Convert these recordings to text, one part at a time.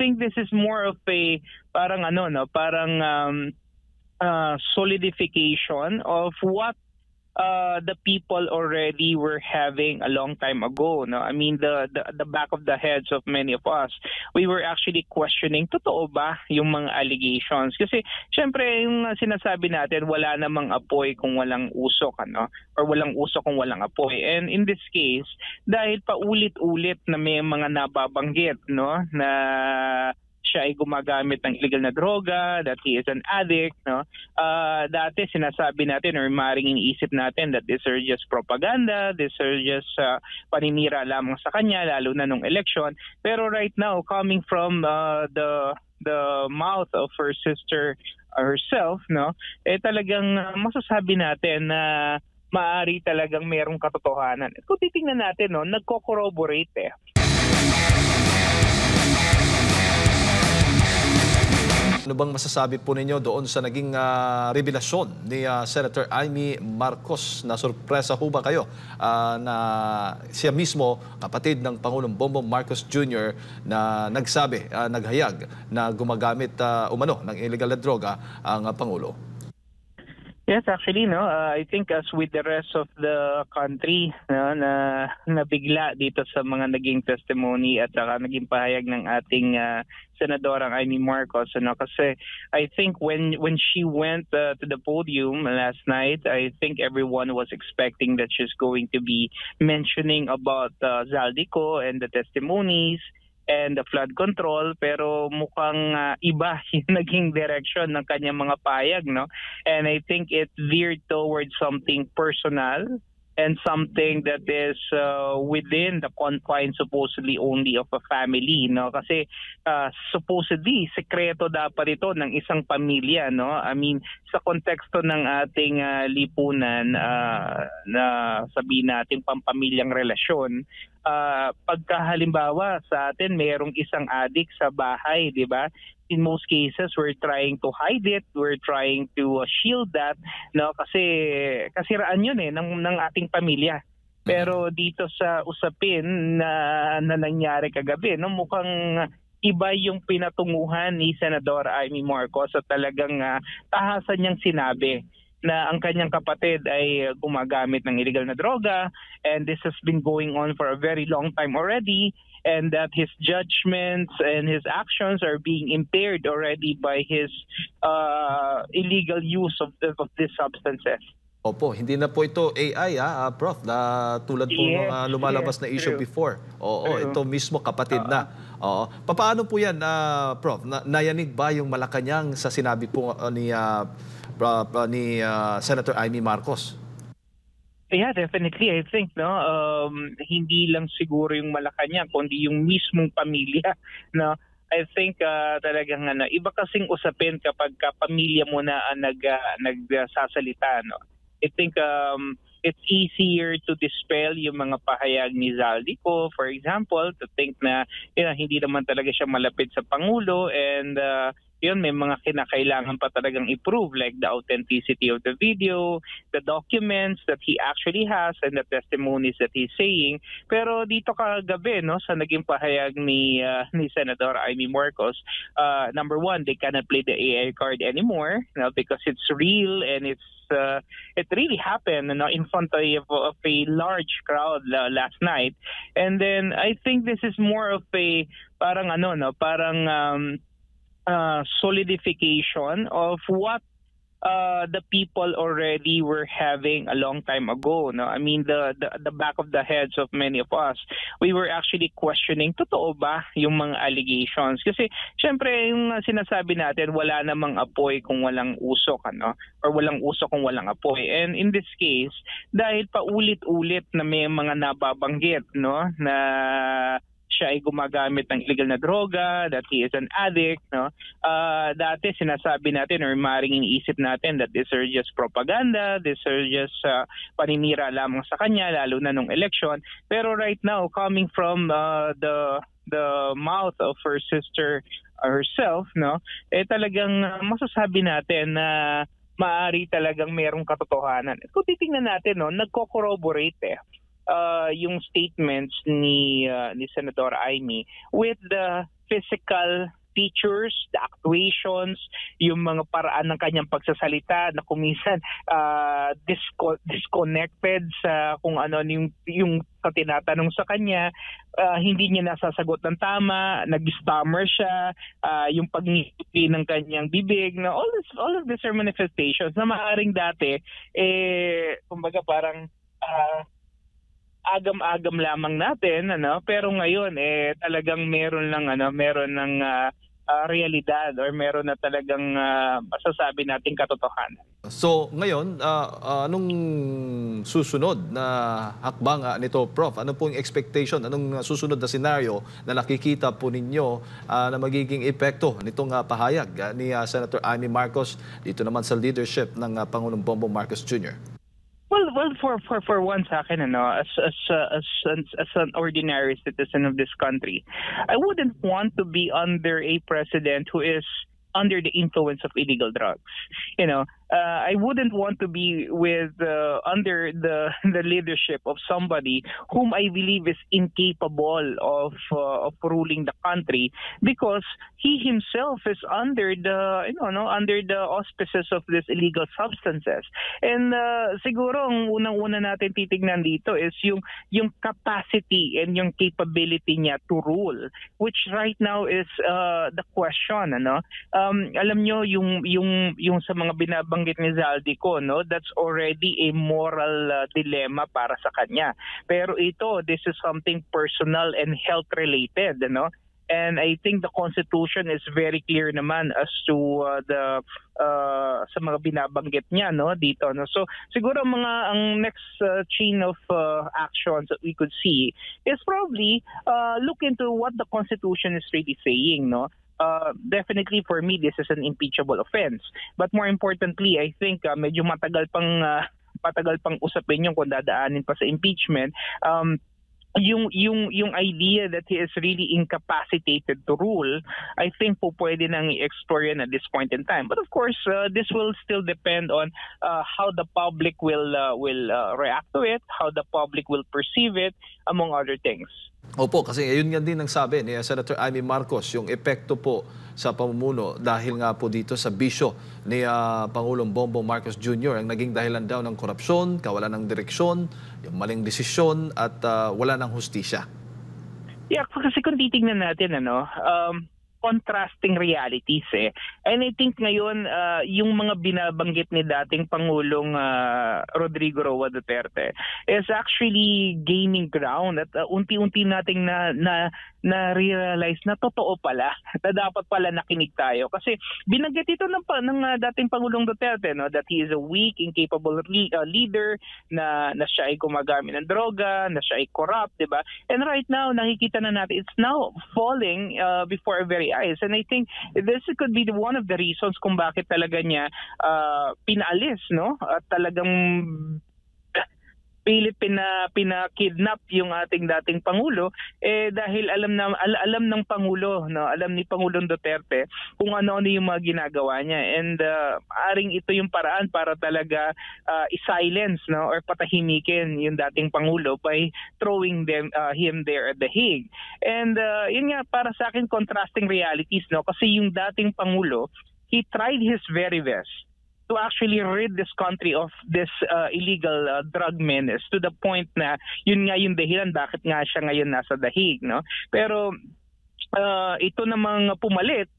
think this is more of a parang ano no, parang solidification of what the people already were having a long time ago. No, I mean the back of the heads of many of us, we were actually questioning, totoo ba yung mga allegations? Kasi syempre yung sinasabi natin, wala namang apoy kung walang usok, ano, or walang usok kung walang apoy. And in this case, dahil paulit-ulit na may mga nababanggit, no, na siya ay gumagamit ng illegal na droga, that he is an addict, no? Dati sinasabi natin or maaaring iniisip natin that these are just propaganda, these are just paninira lamang sa kanya, lalo na nung election. Pero right now, coming from the mouth of her sister herself, no? Talagang masasabi natin na maaari talagang mayroong katotohanan. Kung titingnan natin, no, nagko-corroborate eh. Ano bang masasabi po ninyo doon sa naging revelasyon ni Senator Amy Marcos? Na sorpresa ho ba kayo na siya mismo, kapatid ng Pangulong Bongbong Marcos Jr. na nagsabi, naghayag na gumagamit umano ng illegal na droga ang Pangulo? Yes, actually, no. I think as with the rest of the country, no, na nabigla dito sa mga naging testimony at saka naging pahayag ng ating Senadorang Amy Marcos, ano, kasi I think when she went to the podium last night, I think everyone was expecting that she's going to be mentioning about Zaldico and the testimonies and the flood control, pero mukhang iba yung naging direction ng kanyang mga payag, no? And I think it veered towards something personal and something that is within the confines supposedly only of a family, no? Kasi supposedly sekreto dapat ito ng isang pamilya, no? I mean, sa konteksto ng ating lipunan na sabihin natin pampamilyang relasyon, pagka halimbawa sa atin mayroong isang addict sa bahay, di ba? In most cases, we're trying to hide it, we're trying to shield that, no? Kasi kasiraan yun eh ng ating pamilya. Pero dito sa usapin na nangyari kagabi, no, mukhang iba yung pinatunguhan ni Senador Amy Marcos at talagang tahasan niyang sinabi na ang kanyang kapatid ay gumagamit ng illegal na droga, and this has been going on for a very long time already, and that his judgments and his actions are being impaired already by his illegal use of these substances. Opo, hindi na po ito AI, Prof, na tulad po mga lumalabas na issue before. Oo, ito mismo kapatid na. Oo. Paano po yan, Prof? Nayanig ba yung Malacanang sa sinabi po ni Senator Amy Marcos? Yeah, definitely. I think, no, hindi lang siguro yung Malacanang, kundi yung mismong pamilya, no. I think talagang iba kasing usapin kapag pamilya mo na nagsasalita, no. I think it's easier to dispel yung mga pahayag ni Zaldico, for example, to think na hindi naman talaga siya malapit sa Pangulo, and yun, may mga kinakailangan pa talagang i-prove, like the authenticity of the video, the documents that he actually has, and the testimonies that he's saying. Pero dito kagabi, no, sa naging pahayag ni Senator Amy Marcos, number one, they cannot play the AI card anymore, no, because it's real and it really happened, in front of a large crowd last night. And then I think this is more of a parang solidification of what the people already were having a long time ago, no? I mean, the back of the heads of many of us, we were actually questioning, totoo ba yung mga allegations? Kasi syempre yung sinasabi natin, wala namang apoy kung walang usok, ano, or walang usok kung walang apoy. And in this case, dahil paulit-ulit na may mga nababanggit, no, na siya ay gumagamit ng illegal na droga, that he is an addict, no? Dati sinasabi natin or maaaring iniisip natin that these are just propaganda, these are just paninira lamang sa kanya, lalo na nung election. Pero right now, coming from the mouth of her sister herself, no, talagang masasabi natin na maaari talagang mayroong katotohanan. Kung titingnan natin, no, nagko-corroborate yung statements ni Senator Amy with the physical features, the actuations, yung mga paraan ng kanyang pagsasalita na kuminsan disconnected sa kung ano yung tinatanong sa kanya, hindi niya nasasagot ng tama, nag-stammer siya, yung pagngiti ng kanyang bibig, na all of these are manifestations na maaaring dati kumbaga parang agam-agam lamang natin, pero ngayon talagang meron ng realidad or meron na talagang masasabi nating katotohanan. So ngayon, anong susunod na hakbang nito, Prof? Ano po yung expectation? Anong susunod na senaryo na nakikita po ninyo na magiging epekto nitong pahayag ni Senator Amy Marcos dito naman sa leadership ng Pangulong Bongbong Marcos Jr.? Well, for one sa akin, as an ordinary citizen of this country, I wouldn't want to be under a president who is under the influence of illegal drugs. I wouldn't want to be under the leadership of somebody whom I believe is incapable of ruling the country, because he himself is under the auspices of these illegal substances. And siguro ang unang-una natin titignan dito is yung capacity and yung capability niya to rule, which right now is the question. Alam nyo yung sa mga binabanggit ni Zaldico, that's already a moral dilemma para sa kanya. Pero this is something personal and health related, And I think the Constitution is very clear naman as to sa mga binabanggit niya dito. So siguro ang next chain of actions that we could see is probably look into what the Constitution is really saying. Definitely for me, this is an impeachable offense. But more importantly, I think medyo matagal pang usapin yung kung dadaanin pa sa impeachment. Yung idea that he is really incapacitated to rule, I think po pwede nang i-explore yan at this point in time. But of course, this will still depend on how the public will react to it, how the public will perceive it, among other things. Opo, kasi yun nga din ang sabi ni Senator Amy Marcos, yung epekto po sa pamumuno dahil nga po dito sa bisyo ni Pangulong Bongbong Marcos Jr. ang naging dahilan daw ng korupsyon, kawalan ng direksyon, yung maling desisyon at wala ng hustisya. Yeah, kasi kung titingnan natin, contrasting realities And I think ngayon yung mga binabanggit ni dating Pangulong Rodrigo Roa Duterte is actually gaining ground at unti-unti nating na-realize na totoo pala, na dapat pala nakinig tayo. Kasi binanggit ito ng dating Pangulong Duterte, that he is a weak, incapable leader, na siya ay gumagamit ng droga, na siya ay corrupt, di ba? And right now, nakikita na natin, it's now falling before our very eyes. And I think this could be one of the reasons kung bakit talaga niya pinaalis, at talagang pinakidnap yung ating dating Pangulo dahil alam ng Pangulo, alam ni Pangulong Duterte kung ano yung mga ginagawa niya, and aring ito yung paraan para talaga i-silence or patahimikin yung dating Pangulo by throwing him there at the Hague. And yun nga, para sa akin, contrasting realities, kasi yung dating Pangulo, he tried his very best to actually rid this country of this illegal drug menace, to the point na yun nga yung dahilan bakit nga siya ngayon nasa The Hague. Pero ito namang pumalit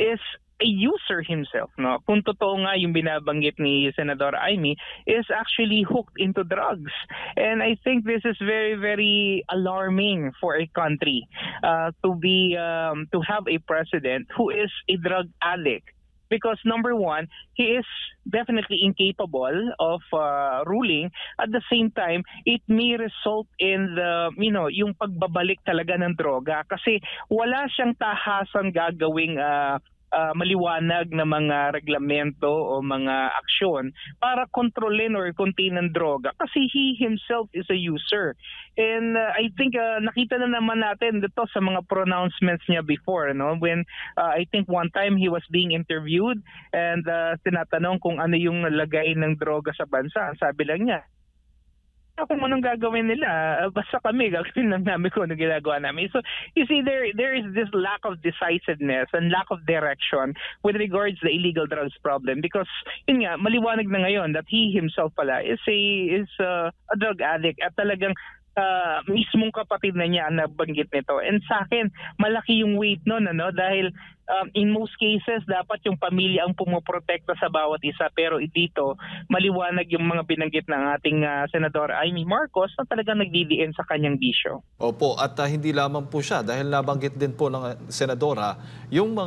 is a user himself. Kung totoo nga yung binabanggit ni Senator Amy, is actually hooked into drugs. And I think this is very, very alarming for a country to have a president who is a drug addict. Because number one, he is definitely incapable of ruling. At the same time, it may result in yung pagbabalik talaga ng droga. Kasi wala siyang tahasang gagawing maliwanag na mga reglamento o mga aksyon para kontrolin or contain ng droga, kasi he himself is a user. And I think nakita na naman natin dito sa mga pronouncements niya before, when I think one time he was being interviewed and tinatanong kung ano yung nalagay ng droga sa bansa. Sabi lang niya, kung anong gagawin nila, basta kami gagawin lang namin kung ano ginagawa namin. So you see, there is this lack of decisiveness and lack of direction with regards to the illegal drugs problem, because yun nga, maliwanag na ngayon that he himself pala is a drug addict, at talagang mismong kapatid na niya ang nabanggit nito. And sa akin, malaki yung weight nun, dahil in most cases, dapat yung pamilya ang pumoprotekta sa bawat isa. Pero dito, maliwanag yung mga binanggit ng ating Senador Amy Marcos na talagang nagdidiin sa kanyang bisyo. Opo, at hindi lamang po siya, dahil nabanggit din po ng senadora yung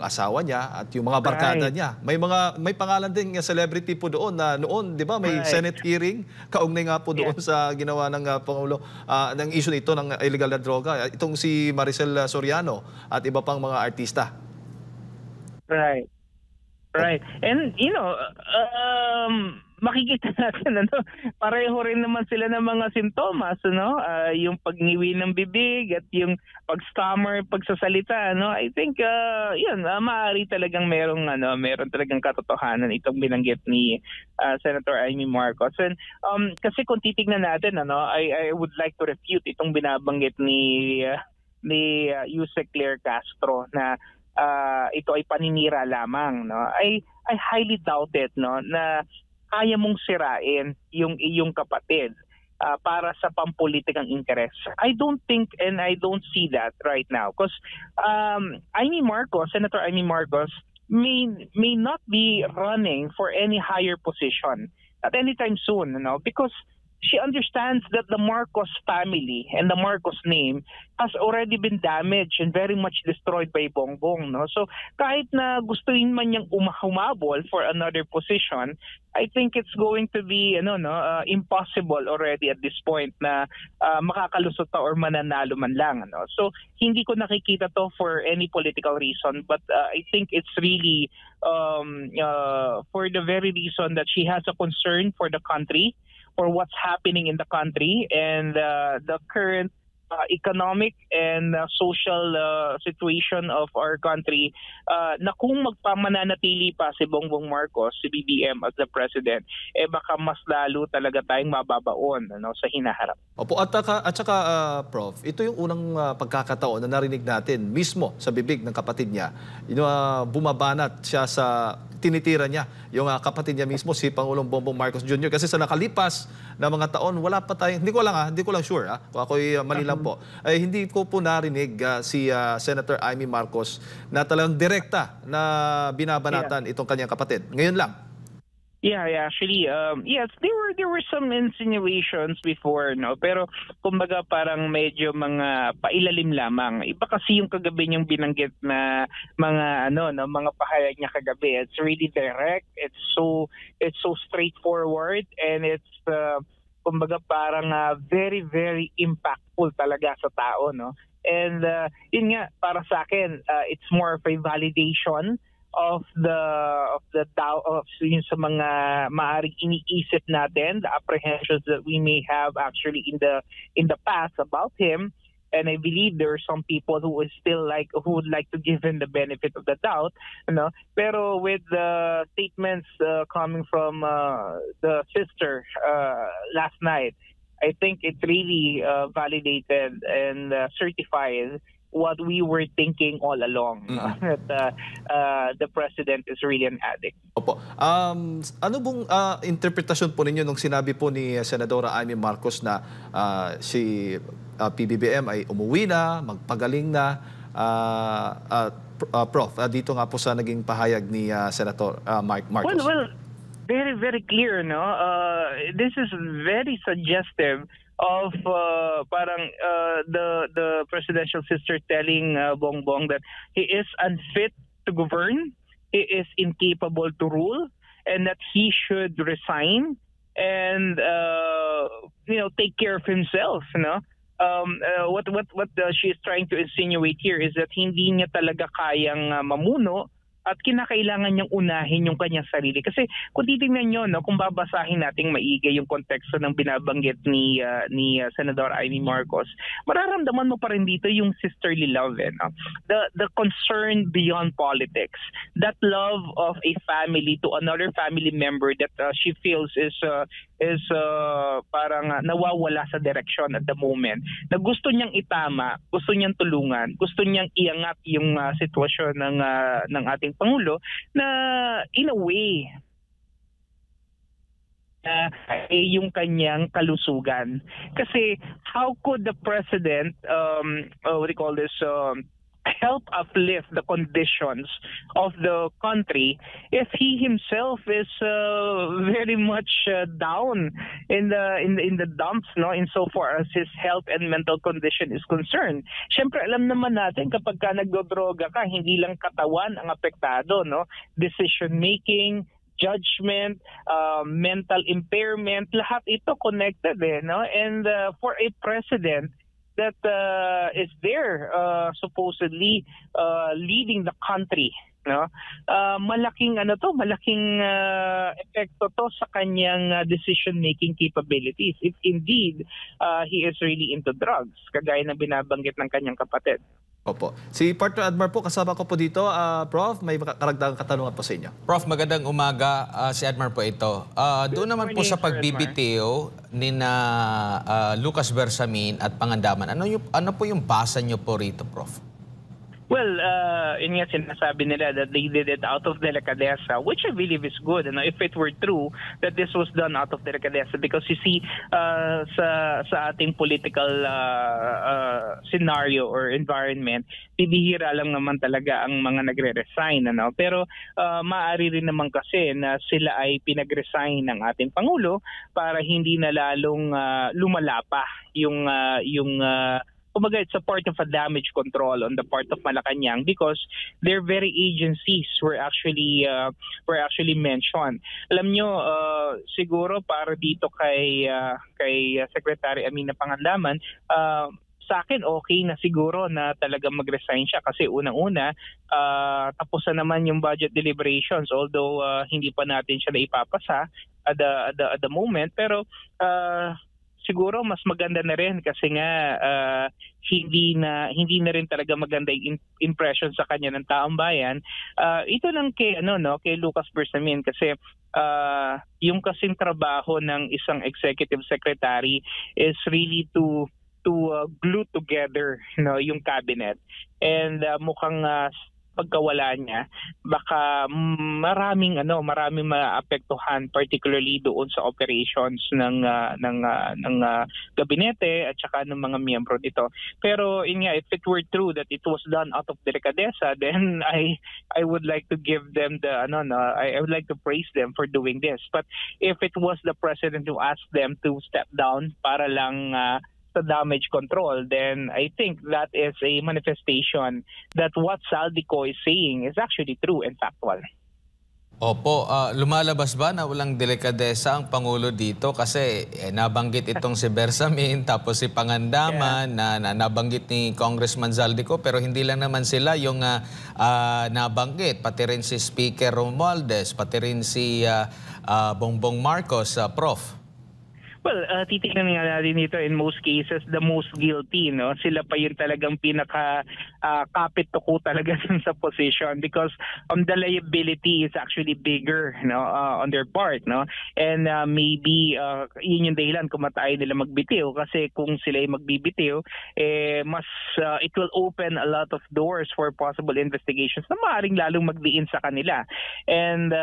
asawa niya at yung mga barkada niya. May pangalan din ng celebrity po doon na noon, 'di ba? May Senate hearing kaugnay nga po doon sa ginawa ng Pangulo ng issue nito ng illegal na droga. Itong si Maricel Soriano at iba pang mga artista. Right. And makikita natin pareho rin naman sila ng mga sintomas, yung pagngiwi ng bibig at yung pag-stammer, pagsasalita, I think maaari talagang meron talagang katotohanan itong binanggit ni Senator Amy Marcos. And kasi kung titingnan natin, I would like to refute itong binabanggit ni Yusek Claire Castro na ito ay paninira lamang, I highly doubt it, na kaya mong sirain yung iyong kapatid para sa pampolitikang interes. I don't think and I don't see that right now, because Senator Amy Marcos may not be running for any higher position at any time soon, because she understands that the Marcos family and the Marcos name has already been damaged and very much destroyed by Bongbong. So kahit na gustuin man niyang humabol for another position, I think it's going to be impossible already at this point na makakalusot pa or mananalo man lang. So hindi ko nakikita to for any political reason, but I think it's really for the very reason that she has a concern for the country, for what's happening in the country and the current economic and social situation of our country, na kung magpamananatili pa si Bongbong Marcos, si BBM as the president, baka mas lalo talaga tayong mababaon sa hinaharap. Opo, at saka Prof, ito yung unang pagkakataon na narinig natin mismo sa bibig ng kapatid niya. Bumabanat siya sa tinitira niya yung kapatid niya mismo, si Pangulong Bongbong Marcos Jr. Kasi sa nakalipas na mga taon, wala pa tayong, hindi ko lang sure, kung ako'y mali lang po, ay hindi ko po narinig si Senator Amy Marcos na talagang direkta na binabanatan itong kanyang kapatid. Ngayon lang. Yeah, actually, yes, there were some insinuations before, pero kumbaga parang medyo mga pailalim lamang. Iba kasi yung kagabi niyang binanggit na mga mga pahayag niya kagabi. It's really direct. It's so straightforward, and it's kumbaga parang very very impactful talaga sa tao, And yun nga, para sa akin, it's more of a validation of yun sa mga maaring iniisip natin, the apprehensions that we may have actually in the past about him. And I believe there are some people who would like to give him the benefit of the doubt, Pero with the statements coming from the sister last night, I think it really validated and certified what we were thinking all along, that the president is really an addict. Opo. Ano bang interpretasyon po ninyo nung sinabi po ni Senadora Amy Marcos na si PBBM ay umuwi na, magpagaling na, Prof, dito nga po sa naging pahayag ni Senator Marcos? Well, very, very clear, this is very suggestive of the presidential sister telling Bongbong that he is unfit to govern, he is incapable to rule, and that he should resign and take care of himself. What she is trying to insinuate here is that hindi niya talaga kayang mamuno at kinakailangan niyang unahin yung kanyang sarili. Kasi kung titingnan nyo, kung babasahin nating maigi yung konteksto ng binabanggit ni Senador Amy Marcos, mararamdaman mo pa rin dito yung sisterly love. The concern beyond politics. That love of a family to another family member that she feels is is parang nawawala sa direksyon at the moment. Na gusto niyang itama, gusto niyang tulungan, gusto niyang iangat yung sitwasyon ng ating Pangulo na in a way yung kanyang kalusugan. Kasi how could the president what do you call this help uplift the conditions of the country if he himself is very much down in the dumps, no, insofar as his health and mental condition is concerned. Syempre alam naman natin kapag ka nagdodroga ka, hindi lang katawan ang apektado, no, decision making, judgment, mental impairment, lahat ito connected no? And for a president that is there supposedly leading the country, no, malaking epekto to sa kanyang decision making capabilities if indeed he is really into drugs, kagaya na binabanggit ng kanyang kapatid. Opo. Si Partner Admar po, kasama ko po dito. Prof, may karagdagang katanungan po sa inyo. Prof, magandang umaga. Si Admar po ito. Doon naman po sa pagbibitiw ni Lucas Bersamin at Pangandaman, ano po yung basa nyo po rito, Prof? Well, yun nga sinasabi nila that they did it out of delicadeza, which I believe is good. And if it were true that this was done out of delicadeza, because you see, sa ating political scenario or environment, bibihira lang naman talaga ang mga nagre-resign. Ano? Pero maaari rin naman kasi na sila ay pinag-resign ng ating Pangulo para hindi na lalong lumala pa yung kumbaga, it's a part of a damage control on the part of Malacanang because their very agencies were actually mentioned. Alam nyo, siguro para dito kay Secretary Amina Pangandaman, sa akin okay na siguro na talaga mag-resign siya kasi unang-una tapos na naman yung budget deliberations, although hindi pa natin siya naipapasa at the moment, pero siguro mas maganda na rin kasi nga hindi na rin talaga maganda yung impression sa kanya ng taong bayan. Ito lang kay kay Lucas Bersamin kasi yung kasing trabaho ng isang executive secretary is really to glue together yung cabinet, and mukhang pagkawala niya baka maraming maapektuhan, particularly doon sa operations ng gabinete at saka ng mga miyembro nito. Pero if it were true that it was done out of delicadeza, then I would like to give them I would like to praise them for doing this. But if it was the president who asked them to step down para lang sa damage control, then I think that is a manifestation that what Saldico is saying is actually true and factual. Opo, lumalabas ba na walang delikadesa ang Pangulo dito? Kasi nabanggit itong si Bersamin, tapos si Pangandaman, na nabanggit ni Congressman Zaldico, pero hindi lang naman sila yung nabanggit. Pati rin si Speaker Romualdez, pati rin si Bongbong Marcos, Prof. Well, titignan nga natin dito, in most cases, the most guilty, no? Sila pa yung talagang kapit tuko talaga sa position because the liability is actually bigger, on their part, no? And maybe yun yung dahilan kung matayo nila magbitiw kasi kung sila ay magbibitiw, mas it will open a lot of doors for possible investigations na maaaring lalong magdiin sa kanila. And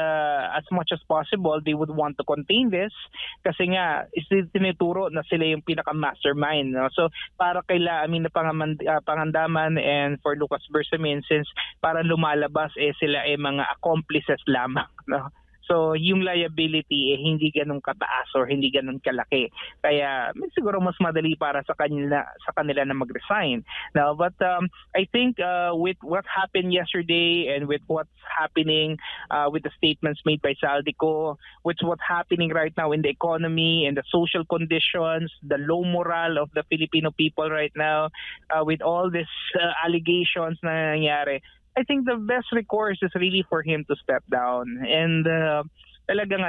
as much as possible, they would want to contain this kasi nga tinituro na sila yung pinaka-mastermind. No? So, para kaila Amina Pangandaman and for Lucas Bersamin, since para lumalabas sila mga accomplices lamang. No? So, yung liability hindi ganun kataas or hindi ganun kalaki. Kaya siguro mas madali para sa kanila na mag-resign. Now, but I think with what happened yesterday and with what's happening with the statements made by Saldico, with what's happening right now in the economy and the social conditions, the low morale of the Filipino people right now, with all these allegations na nangyari, I think the best recourse is really for him to step down. And talagang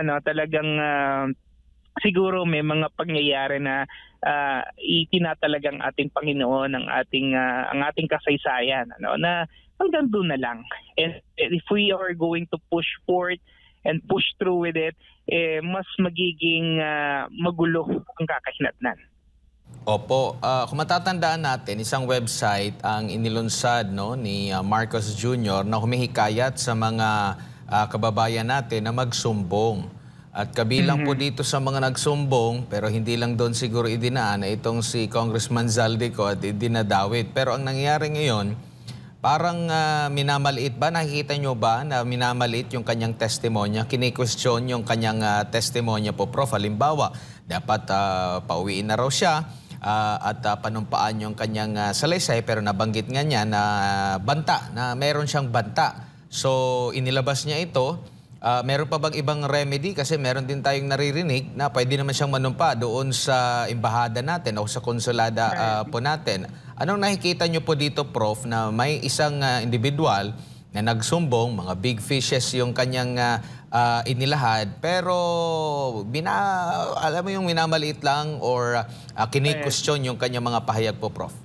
siguro may mga pangyayari na itinatalagang ating Panginoon ang ating kasaysayan, na hanggang doon na lang. And if we are going to push forth and push through with it, mas magiging magulo ang kakahinatnan. Opo, kung matatandaan natin, isang website ang inilunsad ni Marcos Jr. na humihikayat sa mga kababayan natin na magsumbong. At kabilang po dito sa mga nagsumbong, pero hindi lang doon siguro idinaan, na itong si Congressman Zaldico at idinadawit. Pero ang nangyayari ngayon, parang minamaliit ba? Nakikita nyo ba na minamaliit yung kanyang testimonya? Kini-question yung kanyang testimonya po, Prof. Halimbawa, dapat pauwiin na raw siya at panumpaan yung kanyang salaysay, pero nabanggit nga niya na banta, na meron siyang banta. So inilabas niya ito. Meron pa bang ibang remedy? Kasi meron din tayong naririnig na pwede naman siyang manumpa doon sa embahada natin o sa konsulada po natin. Anong nakikita niyo po dito, Prof, na may isang individual na nagsumbong, mga big fishes yung kanyang inilahad, pero alam mo yung minamaliit lang or kini-question yung kanyang mga pahayag po, Prof?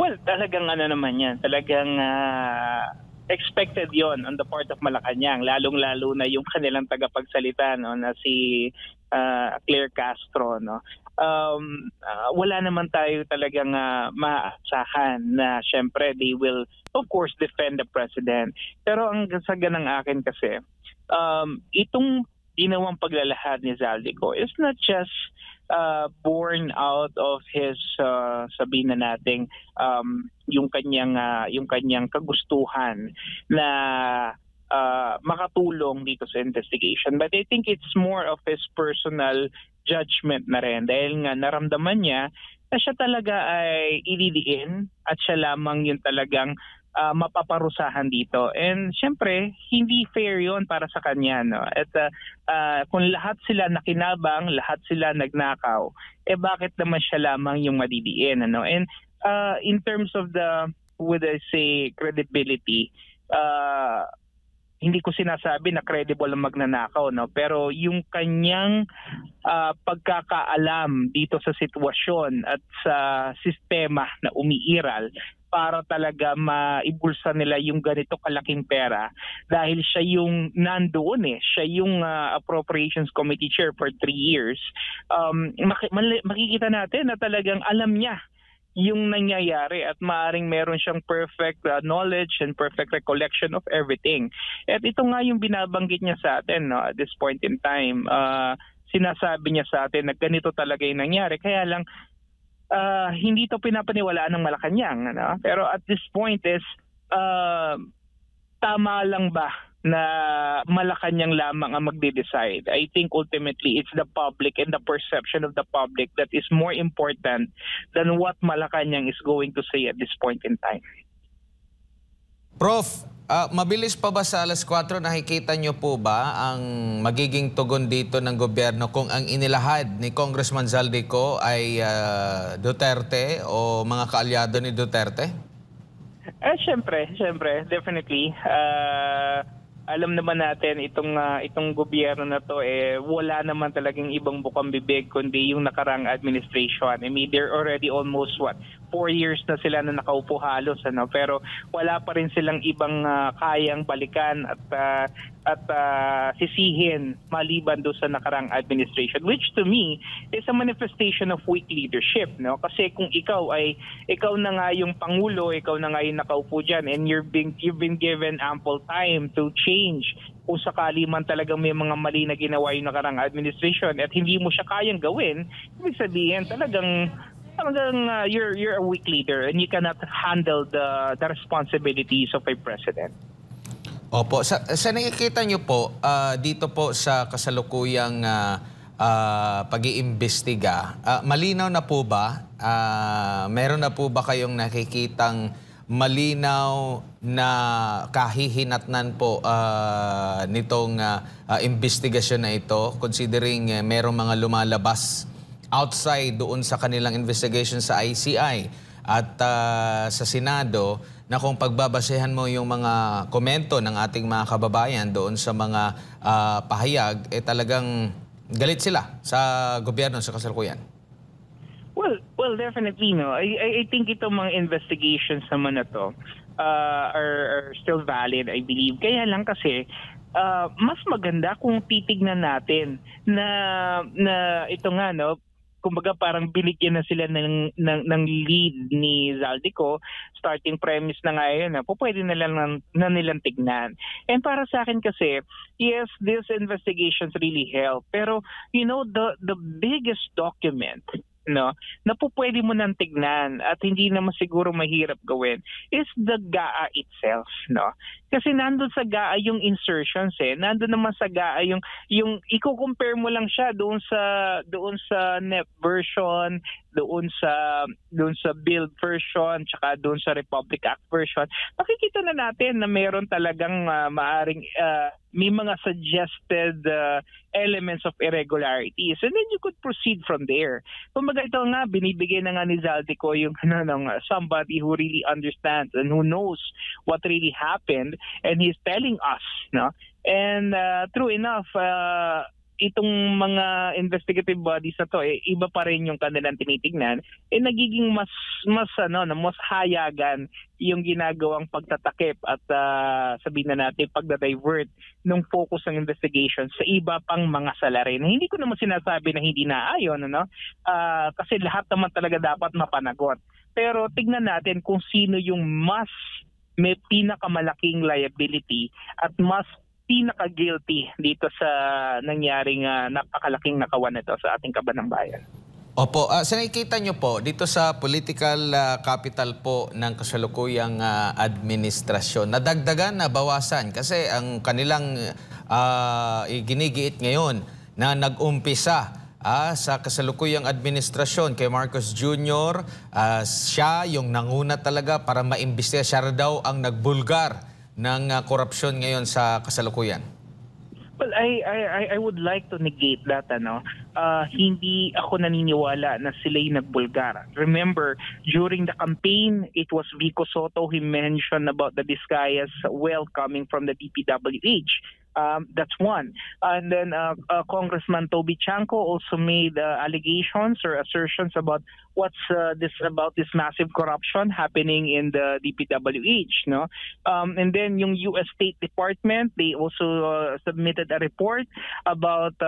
Well, talagang naman yan. Talagang expected yon on the part of Malacanang, lalong-lalo na yung kanilang tagapagsalita na si Claire Castro. Wala naman tayo talagang maasahan na syempre they will of course defend the president. Pero ang kasaga ng akin kasi, itong ginawang paglalahad ni Zaldico is not just born out of his sabihin na nating yung kanyang kagustuhan na makatulong dito sa investigation, but I think it's more of his personal judgment na rin, dahil nga naramdaman niya na siya talaga ay ilidiin at siya lamang yung talagang mapaparusahan dito. And syempre, hindi fair yon para sa kanya. At kung lahat sila nakinabang, lahat sila nagnakaw, bakit naman siya lamang yung madidiin? And in terms of would I say, credibility, hindi ko sinasabi na credible ang magnanakaw, pero yung kanyang pagkakaalam dito sa sitwasyon at sa sistema na umiiral para talaga maibulsa nila yung ganito kalaking pera, dahil siya yung nandoon siya yung Appropriations Committee Chair for 3 years. Makikita natin na talagang alam niya yung nangyayari at maaring meron siyang perfect knowledge and perfect recollection of everything. At ito nga yung binabanggit niya sa atin at this point in time. Sinasabi niya sa atin na ganito talaga yung nangyari. Kaya lang, hindi ito pinapaniwalaan ng Malacanang. Pero at this point is, tama lang ba na Malacanang lamang ang magde-decide? I think ultimately it's the public and the perception of the public that is more important than what Malacanang is going to say at this point in time. Prof, mabilis pa ba sa alas 4 nakikita niyo po ba ang magiging tugon dito ng gobyerno kung ang inilahad ni Congressman Zaldico ay Duterte o mga kaalyado ni Duterte? Siyempre, definitely. Alam naman natin itong gobyerno na to wala naman talagang ibang bukang bibig kundi yung nakarang administration. I mean, they're already almost 4 years na sila na nakaupo halos, pero wala pa rin silang ibang kayang balikan at sisihin maliban do sa nakarang administration, which to me is a manifestation of weak leadership, kasi kung ikaw na nga yung pangulo, ikaw na nga yung nakaupo diyan, and you've been given ample time to change kung sakali man talagang may mga mali na ginawa yung nakarang administration at hindi mo siya kayang gawin, ibig sabihin talagang you're a weak leader and you cannot handle the responsibilities of a president. Opo. Sa nakikita niyo po, dito po sa kasalukuyang pag-iimbestiga, malinaw na po ba? Meron na po ba kayong nakikitang malinaw na kahihinatnan po nitong investigasyon na ito, considering merong mga lumalabas outside doon sa kanilang investigation sa ICI at sa Senado, na kung pagbabasehan mo yung mga komento ng ating mga kababayan doon sa mga pahayag, talagang galit sila sa gobyerno sa kasalukuyan? Well, definitely, I think itong mga investigations naman na to are still valid, I believe. Kaya lang kasi, mas maganda kung titignan natin na ito nga, no, kumbaga parang binigyan na sila ng lead ni Zaldico. Starting premise na nga yun, pwede na nilang tignan. And para sa akin kasi, yes, these investigations really help. Pero, you know, the biggest document, no, na pwede mo nang tignan at hindi naman siguro mahirap gawin is the GAA itself, no? Kasi nandun sa GAA yung insertions nandun naman sa GAA yung i-compare mo lang siya doon sa NEP version, doon sa bill version, tsaka doon sa Republic Act version. Makikita na natin na meron talagang maaring may mga suggested elements of irregularities, and then you could proceed from there. Kumbaga ito nga, binibigay na nga ni Zaldico yung somebody who really understands and who knows what really happened, and he's telling us, no? And true enough, itong mga investigative bodies na to, iba pa rin yung kanilang tinitingnan, nagiging mas hayagan yung ginagawang pagtatakip at sabihin na natin pagda-divert ng focus ng investigation sa iba pang mga salarin. Hindi ko naman sinasabi na hindi naayon, kasi lahat naman talaga dapat mapanagot. Pero tignan natin kung sino yung mas may pinakamalaking liability at mas pinaka-guilty dito sa nangyaring napakalaking nakawan nito sa ating kaban ng bayan. Opo, sa nakikita nyo po, dito sa political capital po ng kasalukuyang administrasyon, nadagdagan na bawasan kasi ang kanilang ginigiit ngayon na nag-umpisa sa kasalukuyang administrasyon kay Marcos Jr., siya yung nanguna talaga para maimbestiga. Siya daw ang nagbulgar ng korupsyon ngayon sa kasalukuyan. Well, I would like to negate that, hindi ako naniniwala na sila'y nagbulgar. Remember, during the campaign, it was Vico Soto who mentioned about the Discayas well coming from the DPWH. That's one. And then Congressman Toby Chanco also made allegations or assertions about what's this massive corruption happening in the DPWH, no? And then yung US State Department, they also submitted a report about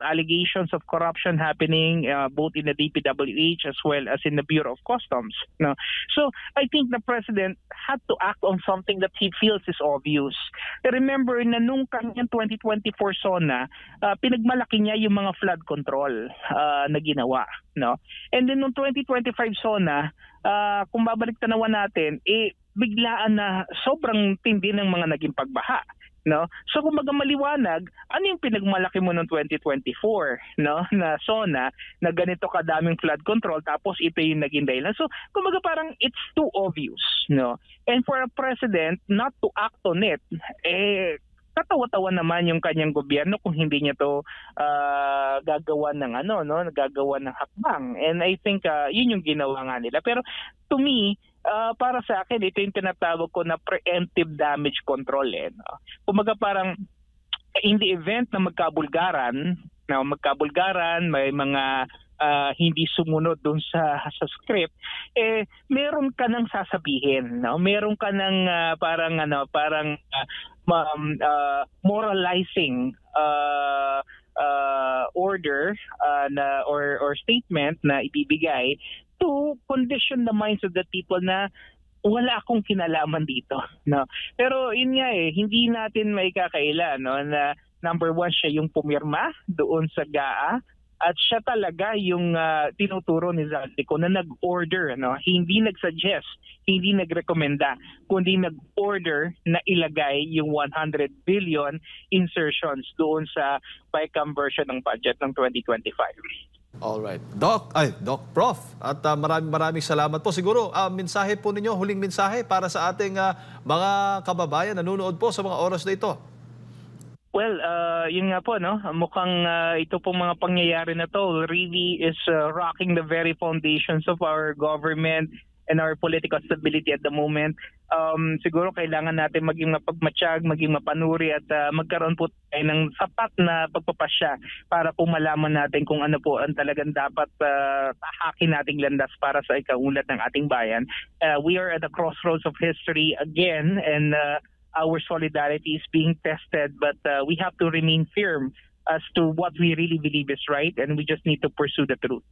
allegations of corruption happening both in the DPWH as well as in the Bureau of Customs, no? So I think the president had to act on something that he feels is obvious. Remember na nung kanyang 2024 SONA, pinagmalaki niya yung mga flood control na ginawa, no? And then nung 2025 SONA, kung babalik tanawan natin, biglaan na sobrang tindi ng mga naging pagbaha, no? So kung maliwanag, ano yung pinagmalaki mo noong 2024, no, na SONA na ganito kadaming flood control tapos ito yung naging dahilan. So kumbaga parang it's too obvious, no? And for a president not to act on it, katawa-tawa naman yung kanyang gobyerno kung hindi niya to gagawa ng gagawa ng hakbang. And I think yun yung ginawa nga nila. Pero to me, para sa akin, ito yung tinatawag ko na preemptive damage control. No? Kumaga parang in the event na magkabulgaran, may mga hindi sumunod dun sa script, meron ka nang sasabihin, no? Meron ka nang parang moralizing order or statement na ibibigay to condition the minds of the people na wala akong kinalaman dito, no? Pero yun nga hindi natin maikakaila, no, na number one siya yung pumirma doon sa GAA. At siya talaga yung tinuturo ni Zaldico na nag-order, no? Hindi nag-suggest, hindi nag-rekomenda, kundi nag-order na ilagay yung 100 billion insertions doon sa PICAM version ng budget ng 2025. Alright. Doc Prof, at maraming salamat po. Siguro, mensahe po ninyo, huling mensahe para sa ating mga kababayan na nanonood po sa mga oras na ito. Well, yun nga po, no? Mukhang ito pong mga pangyayari na to really is rocking the very foundations of our government and our political stability at the moment. Siguro kailangan natin maging mapagmatsyag, maging mapanuri at magkaroon po tayo ng sapat na pagpapasya para po malaman natin kung ano po ang talagang dapat tahakin nating landas para sa ikaunlad ng ating bayan. We are at the crossroads of history again, and our solidarity is being tested, but we have to remain firm as to what we really believe is right, and we just need to pursue the truth.